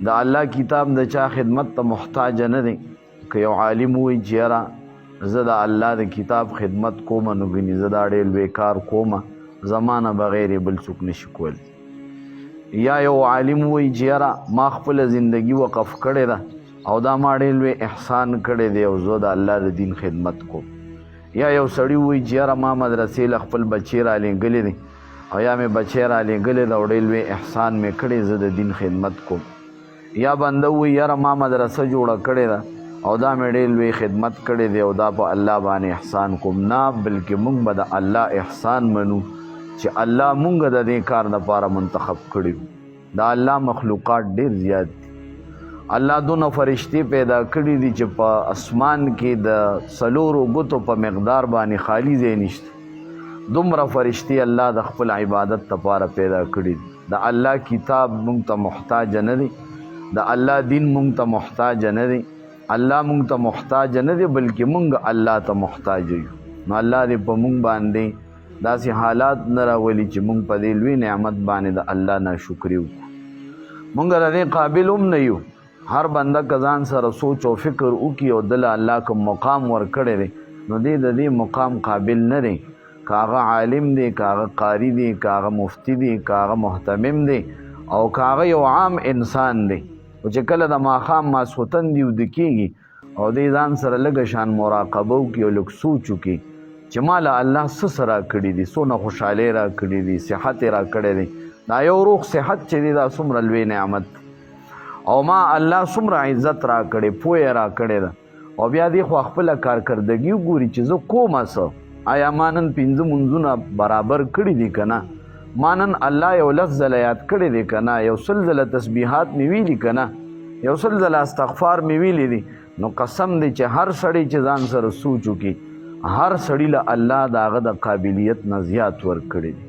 د الله کتاب د چا خدمت ته محتاج نه دی. که یو عالم وایي چې یاره زه د الله د کتاب خدمت کوم نو ګنې زه دا ډېر لوی کار کوم، زما نه بغیر بل څوک نشي کولی. یا یو عالم وایي چې یاره ما خپله زندگی وقف کړې ده او دا ما ډېر لوی احسان کړی دی او زه د الله د دین خدمت کوم. یا یو سړي وایي چې یاره ما مدرسې له خپل بچی رالیږلی دی او یا مې بچی رالیږلی ده او ډېر لوی احسان مې کړی، زه د دین خدمت کوم. یا بنده وایي یاره ما مدرسه جوړه کړې ده او دا مې ډېر لوی خدمت کړی دی او دا په الله باندې احسان کوم. نه، بلکې موږ به د الله احسان منو چې الله مونږ د دې کار دپاره منتخب کړي. دا الله مخلوقات ډېر زیات دي. الله دونه فرشتې پیدا کړي دي چې په اسمان کې د 4 ګوتو په مقدار باندې خالی ځای نشته. دومره فرشتې الله د خپل عبادت دپاره پیدا کړي دي. د الله کتاب مونږ ته محتاج نه دی، د الله دین مونږ ته محتاج نه دی، الله مونږ ته محتاج نه دی، بلکې مونږ الله ته محتاج یو. نو الله دې په مونږ باندې داسې حالات نه راولي چې مونږ په دې لوی نعمت باندې د الله ناشکري وکړو. مونږ د دې قابل هم نه یو. هر بنده که ځان سره سوچ او فکر وکړي او دله الله کوم مقام ورکړی دی نو دی د دې مقام قابل نه دی. که هغه عالم دی، که هغه قاري دی، که هغه مفتی دی، که هغه محتمم دی او که هغه یو عام انسان دی. او چې کله د ماښام ماسخوتن دی وده کېږي او دی ځان سره لږه شان مراقبه وکړي او لږ سوچ وکړي چې ما له الله څه را کړي دي، څونه خوشحالۍ را کړي دي، صحت یې را کړی دی. دا یو روغ صحت چې دی دا څومره لوی نعمت او ما الله څومره عزت را کړی، پوهه را کړې ده. او بیا دی خو خپله کارکردګي وګوري چې زه کومه څه، آیا ما نن 5 منځونه برابر کړي دي که نه، ما نن الله یو 10 ځله یاد کړی دی که نه، یو 100 ځله تسبیحات مې ویلي که نه، یو 100 ځله استغفار مې ویلی دي. نو قسم دی چې هر سړی چې ځان سره سوچ وکړي هر سړي له الله د هغه د قابلیت نه زیات ورکړی دی.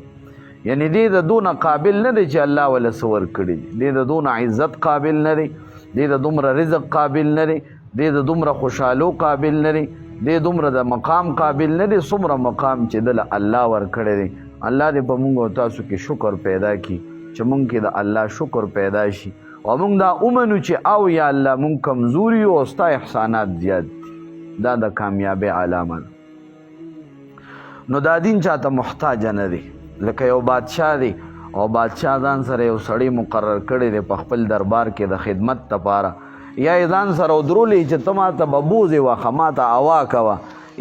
یعنی دی د دونه قابل نه دی چې الله وله څه ورکړي دي، دی د دونه عزت قابل نه دی، دی د دومره رزق قابل نه دی، دی د دومره خوشحالو قابل نه دی، دی دومره د مقام قابل نه دی څومره مقام چې دله الله ورکړی دی. الله دې په مونږ او تاسو کې شکر پیدا کړي چې مونږ کې د الله شکر پیدا شي او مونږ دا ومنو چې او یا الله مونږ کمزوري یو او ستا احسانات زیات دي. دا د کامیابۍ علامه ده. نو دا دین چاته محتاج نه دی. لکه یو بادشاه دی او بادشاه ځان سره یو سړی مقرر کړی دی په خپل دربار کې د خدمت دپاره، یا یې ځان سره ودرولی چې ته ما ته به بوزې وخه، ما ته هوا کوه،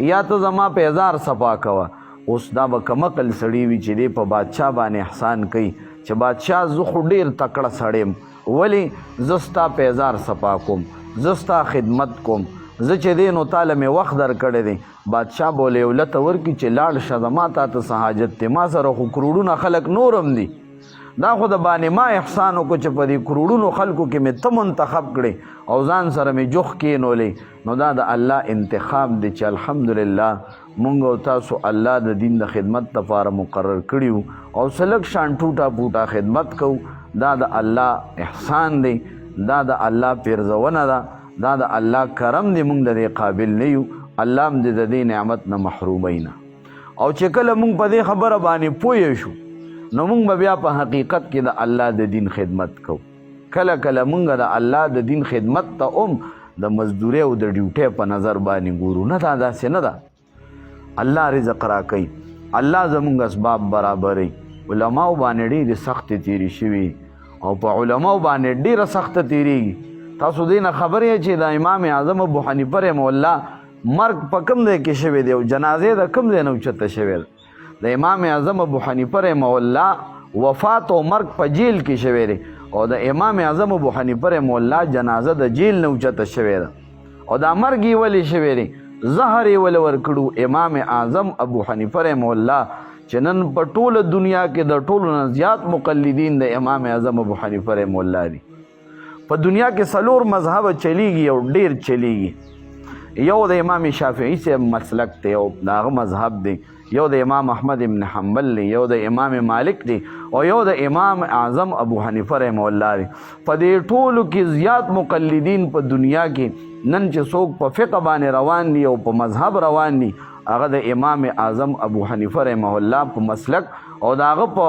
یا ته زما پیزار صفا کوه. اوس دا به کمقل سړی وي چې دی په بادشاه باندې احسان کوي چې بادشاه زه خو ډېر تکړه سړی یم، ولې زه ستا پیزار صفا کوم، زه ستا خدمت کوم، زه چې دی نو تاله مې وخت در کړی دی. بادشاه بوله یو لته ورکړي چې لاړ شه، زما تا ته څه حاجت دی، ما سره خو کروڑونه خلک نورم دي، دا خو د باندې ما احسان وکړو چې په دې کروڑونو خلکو کې مې ته منتخب کړې او ځان سره مې جوخ کېنولې. نو دا د الله انتخاب دی چې الحمدلله مونږ او تاسو الله د دین د خدمت دپاره مقرر کړي او سلک شان ټوټه پوټه خدمت کوو. دا د الله احسان دی، دا د الله پیرزونه ده، دا د الله کرم دی. مونږ د دې قابل نه یو، الله هم د دې نعمت نه محرومی نه. او چې کله مونږ په دې خبره باندې پوه شو نو مونږ به بیا په حقیقت کې د الله د دین خدمت کوو. کله کله مونږ د الله د دین خدمت ته هم د مزدورۍ او د ډیوټۍ په نظر باندې ګورو. نه، دا داسې نه ده. الله رزق را کوي، الله زمونږ اسباب برابروي. علماو باندې ډېرې سختې تېرې شوي او په علماو باندې ډېره سخته تېرېږي. تاسو دې نه خبر یې چې د امام اعظم ابو حنیفه رحمه الله مرګ په کوم ځای کې شوی دی او جنازې د کوم ځای نه اوچته شوی ده. د امام اعظم ابو حنیفه رحمه الله وفات او مرګ په جیل کې شوی دی او د امام اعظم ابو حنیفه رحمه الله جنازه د جیل نه اوچته شوی ده. او دا مرګ یې ولې شوی دی؟ زهر یې ولې ورکړو امام اعظم ابو حنیفه رحمه الله چې نن په ټوله دنیا کې د ټولو نه زیات مقلدین د امام اعظم ابو حنیفه رحمه الله دي. په دنیا کې 4 مذهب چلیږي او ډېر چلیږي. یو د امام شافعي صاحب مسلک دی او د هغه مذهب دی، یو د امام احمد ابن حنبل دی، یو د امام مالک دی او یو د امام اعظم ابو حنیفه رحمه الله دی. په دې ټولو کې زیات مقلدین په دنیا کې نن چې څوک په فقه باندې روان دي او په مذهب روان دي هغه د امام اعظم ابو حنیفه رحمه الله په مسلک او د هغه په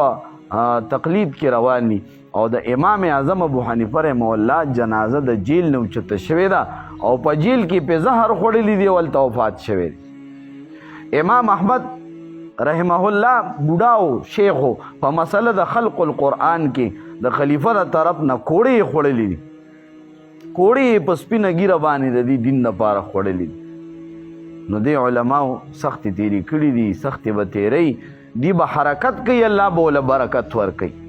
تقلید کې روان دي. او د امام اعظم ابو حنیفه رحمه الله جنازه د جیل نه اوچته شوې ده او په جیل کې په زهر خوړلی دی ولته وفات شوی دی. امام احمد رحمه الله بوډاو شیخو په مسله د خلق القرآن کې د خلیفه د طرف نه کوړې خوړلی دي، کوړې په سپینه ګیره باندې د دې دین لپاره خوړلی دي. نو دی علماو سختې تیری کړي دي، سختې به تیری دی، به حرکت کوي، الله به له برکت ورکوي.